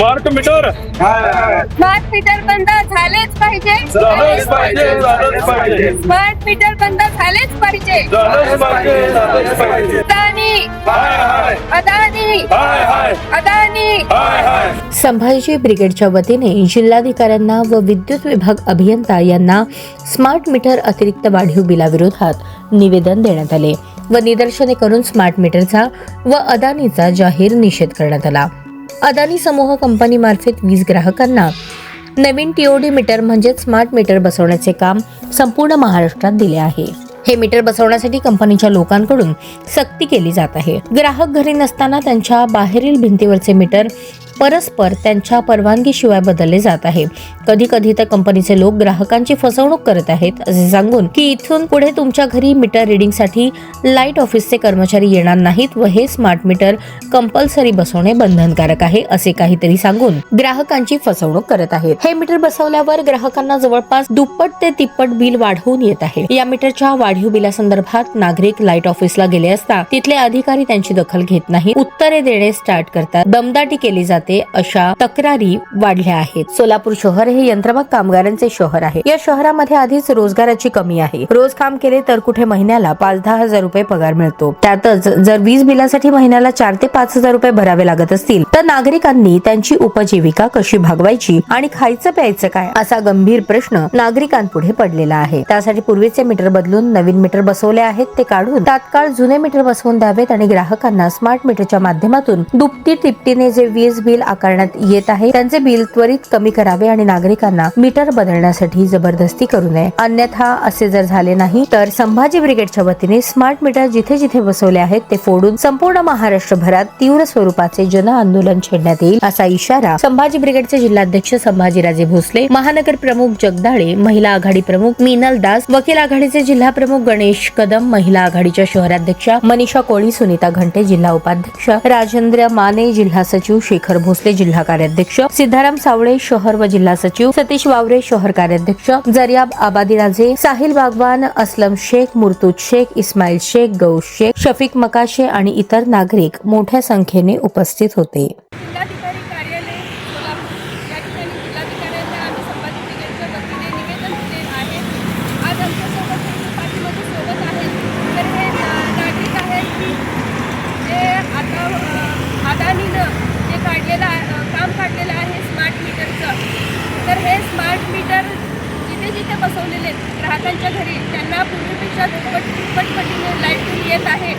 Smart meter smart meter बंद झालेच पाहिजे. झालंच पाहिजे, झालंच पाहिजे, स्मार्ट मीटर बंद झालेच पाहिजे. झालंच पाहिजे, झालंच पाहिजे. अदानी हाय हाय अदानी हाय हाय अदानी. हाय हाय. संभाजी ब्रिगेडच्या वतीने जिल्हाधिकाऱ्यांना व विद्युत विभाग अभियंता यांना स्मार्ट मीटर अतिरिक्त वाढीव बिलाविरोधात निवेदन देण्यात आले व निदर्शने करून स्मार्ट मीटरचा व अदानीचा जाहीर निषेध करण्यात आला. अदानी समूह कंपनीमार्फत वीज ग्राहकांना नवीन टीओडी मीटर म्हणजे स्मार्ट मीटर बसवण्याचे काम संपूर्ण महाराष्ट्रात दिले आहे. हे मीटर बसवण्यासाठी कंपनीच्या लोकांकडून सक्ती केली जात आहे. ग्राहक घरी नसताना त्यांच्या बाहेरील भिंतीवरचे मीटर परस्पर त्यांच्या परवानगीशिवाय बदलले जात आहे. कधी कधी तर कंपनीचे लोक ग्राहकांची फसवणूक करत आहेत असे सांगून की इथून पुढे तुमच्या घरी मीटर रिडिंगसाठी लाईट ऑफिसचे कर्मचारी येणार नाहीत व हे स्मार्ट मीटर कंपल्सरी बसवणे बंधनकारक आहे असे काहीतरी सांगून ग्राहकांची फसवणूक करत आहेत. हे मीटर बसवल्यावर ग्राहकांना जवळपास दुप्पट ते तिप्पट बिल वाढवून येत आहे. या मीटरच्या वाढीव बिलासंदर्भात नागरिक लाईट ऑफिसला गेले असता तिथले अधिकारी त्यांची दखल घेत नाही, उत्तरे देणे स्टार्ट करतात, दमदाटी केली जाते अशा तक्रारी वाढल्या आहेत. सोलापूर शहर हे यंत्रमाग कामगारांचे शहर आहे. या शहरामध्ये आधीच रोजगाराची कमी आहे. रोज काम केले तर कुठे महिन्याला 5-10 हजार रुपये पगार मिळतो. त्यातच जर वीज बिलासाठी महिन्याला 4 ते 5 हजार रुपये भरावे लागत असतील तर नागरिकांनी त्यांची उपजीविका कशी भागवायची आणि खायचं प्यायचं काय असा गंभीर प्रश्न नागरिकांपुढे पडलेला आहे. त्यासाठी पूर्वीचे मीटर बदलून नवीन मीटर बसवले आहेत ते काढून तात्काळ जुने मीटर बसवून द्यावेत आणि ग्राहकांना स्मार्ट मीटरच्या माध्यमातून दुपटी तिपटीने जे वीज बिल आकारण्यात येत आहे त्यांचे बिल त्वरित कमी करावे आणि नागरिकांना मीटर बदलण्यासाठी जबरदस्ती करू नये. अन्यथा असे जर झाले नाही तर संभाजी ब्रिगेडच्या वतीने स्मार्ट मीटर जिथे जिथे बसवले आहेत ते फोडून संपूर्ण महाराष्ट्रभरात तीव्र स्वरूपाचे जन आंदोलन छेडण्यात येईल असा इशारा संभाजी ब्रिगेडचे जिल्हाध्यक्ष संभाजीराजे भोसले, महानगर प्रमुख जगदाळे, महिला आघाडी प्रमुख मीनल दास, वकील आघाडीचे जिल्हा प्रमुख गणेश कदम, महिला आघाडीच्या शहराध्यक्षा मनीषा कोळी, सुनीता घंटे जिल्हा उपाध्यक्ष, राजेंद्र माने जिल्हा सचिव, शेखर भोसले जिल्हा कार्याध्यक्ष, सिद्धाराम सावळे शहर व जिल्हा सचिव, सतीश वावरे शहर कार्याध्यक्ष, जरियाब आबादीराजे, साहिल बागवान, असलम शेख, मुर्तुज शेख, इस्माईल शेख, गौश शेख, शफीक मकाशे आणि इतर नागरिक मोठ्या संख्येने उपस्थित होते. जिल्हाधिकारी कार्यालय सोलापूर या ठिकाणी जिल्हाधिकाऱ्यांना आम्ही संभाजी ब्रिगेडच्या वतीने निवेदन दिले आहे. आज आमच्यासोबत हे पाठीमध्ये सोबत आहेत तर हे नागरिक आहेत की जे आता अदानीनं जे काम काढलेलं आहे स्मार्ट मीटरचं, तर हे स्मार्ट मीटर जिथे जिथे बसवलेले ग्राहकांच्या घरी त्यांना पूर्वीपेक्षा दुप्पट पटीने लाईट बिल येत आहे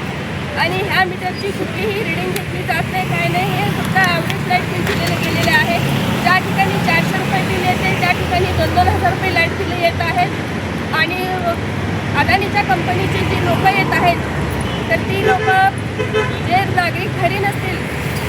आणि ह्या मीटरची कुठलीही रिडिंग घेतली जात नाही, काय नाही. हे फक्त ॲव्हरेज लाईट बिल दिलेले गेलेले आहे. ज्या ठिकाणी 400 रुपये बिल येते त्या ठिकाणी 2-2 हजार रुपये लाईट बिल येत आहेत आणि अदानीच्या कंपनीची जी लोक येत आहेत तर ती लोक जे नागरिक घरी नसतील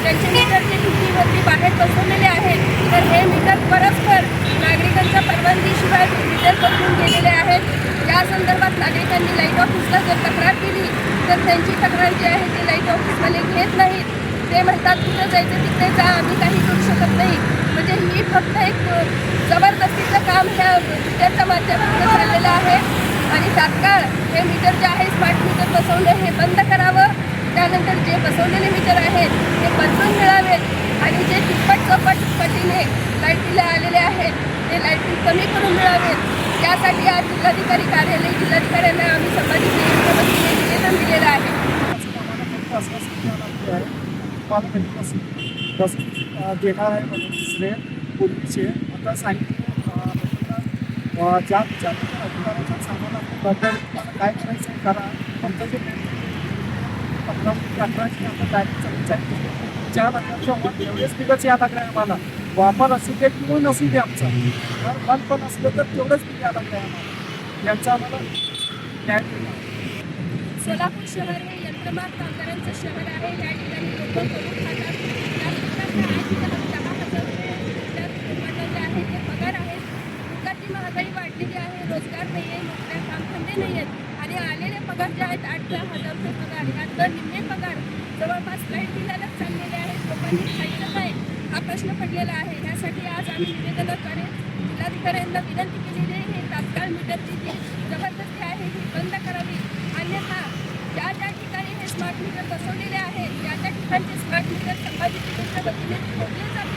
त्यांचे मीटर जे भिंतीवरती बाहेर बसवलेले आहेत तर हे मीटर परस्पर नागरिकांच्या परवानगीशिवाय मीटर बदलून गेलेले आहेत. या संदर्भात नागरिकांनी लाईट ऑफिसला जर तक्रार केली तर त्यांची तक्रार जी आहे ती लाईट ऑफिसवाले घेत नाहीत. ते म्हणतात कुठं जायचं तिथे जा, आम्ही काही करू शकत नाही. म्हणजे ही फक्त एक जबरदस्तीचं काम ह्या मीटरच्या माध्यमातून चाललेलं आहे आणि तात्काळ हे मीटर जे आहे स्मार्ट मीटर बसवणे हे बंद करावं. त्यानंतर जे बसवलेले मीटर आहेत ते बदलून मिळावेत आणि जे तिप्पट चौपट पटीने लाईट बिल आलेले आहेत ते लाईट बिल कमी करून मिळावेत. त्यासाठी आज जिल्हाधिकारी कार्यालय जिल्हाधिकाऱ्यांना आम्ही संभाजी ब्रिगेडच्या वतीने निवेदन दिलेलं आहे. देणार आहे म्हणून दुसरे पूर्वीचे आता सांगितलं ज्या अधिकाऱ्याच्या सामानाबद्दल तुम्हाला काय करायचं करा. आमचं जे 15-18ची आता डायरेक्टचा विचार केला 4 लाखाच्या वर एवढेच बिलच यायला लागलं आहे आम्हाला. वापर असू दे किंवा नसू दे आमचा बंद पण असलं तर तेवढंच बिल यायला लागलं आहे आम्हाला. यांचा आम्हाला न्याय मिळणार. सोलापूर शहर हे यंत्रमाग कामगारांचं शहर आहे. या ठिकाणी लोक करून खातात. त्या लोकांना आज 10,000 रुपये आहेत ते पगार आहेत. फुकटची महागाई वाढलेली आहे, रोजगार नाही आहे, नोकऱ्या कामधंदे नाही आहेत आणि आलेले पगार जे आहेत 8-10 हजार रुपये पगार, यातलं निम्मे पगार जवळपास लाईट बिलालाच चाललेले आहेत. लोकांनी खायचं काय हा प्रश्न पडलेला आहे. यासाठी आज आम्ही निवेदनाद्वारे जिल्हाधिकाऱ्यांना विनंती केलेली आहे हे तात्काळ मीटरची जी जबरदस्ती आहे ही बंद करावी. अन्यथा ज्या ज्या ठिकाणी हे स्मार्ट मीटर बसवलेले आहेत त्या त्या ठिकाणचे स्मार्ट मीटर संभाजी ब्रिगेडच्या वतीने फोडले जातात.